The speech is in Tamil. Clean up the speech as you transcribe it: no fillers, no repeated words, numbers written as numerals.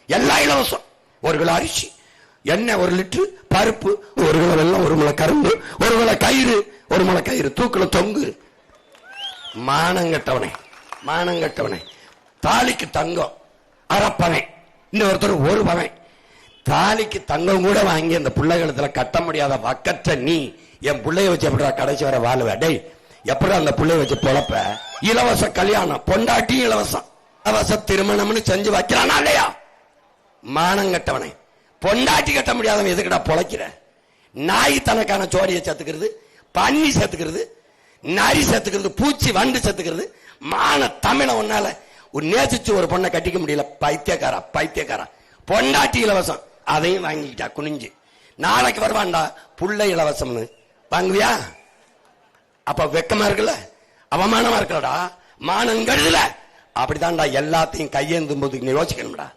எல்லாம் இலவசம். 1 கிலோ அரிசி, எண்ணெய் 1 லிட்டர், பருப்பு 1 கிலோ வெல்லம், 1 முளை கரும்பு, 1 முளை கயிறு, 1 முளை கயிறு தூக்குல தொங்கு. மானங்கட்டவனே, மானங்கட்டவனே. தாலிக்கு தங்கம் அரப்பனை, இன்னொருத்தர் 1 பவன். தாலிக்கு தங்கம் கூட வாங்கி அந்த பிள்ளைகளத்துல கட்ட முடியாத வக்கற்ற நீ என் பிள்ளைய வச்சு எப்படா கடைசி வர வாழுவ? டேய், எப்படி அந்த பிள்ளைய வச்சு பொழப்ப? இலவச கல்யாணம், பொண்டாட்டி இலவசம், இலவச திருமணம்னு செஞ்சு வைக்கிறானா இல்லையா? மானங்கட்டவனை. பொண்டாட்டி கட்ட முடியாதவன் எதுக்குடா பொழைக்கிற? நாய் தனக்கான சோடியை சேர்த்துக்கிறது, பன்னி சேர்த்துக்கிறது, நரி சேர்த்துக்கிறது, பூச்சி வண்டு சேர்த்துக்கிறது. மான தமிழ ஒன்னால நேசிச்சு ஒரு பொண்ணை கட்டிக்க முடியல. பைத்தியக்காரா, பைத்தியக்காரா. பொண்டாட்டி இலவசம், அதையும் வாங்கிக்கிட்டா குனிஞ்சு. நாளைக்கு வருவான்டா புள்ள இலவசம்னு, வாங்குவியா? அப்ப வெக்கமா இருக்குல்ல, அவமானமா இருக்கலடா, மானம் கருதுல. அப்படித்தான்டா எல்லாத்தையும் கையேந்தும் போது யோசிக்கணும்டா.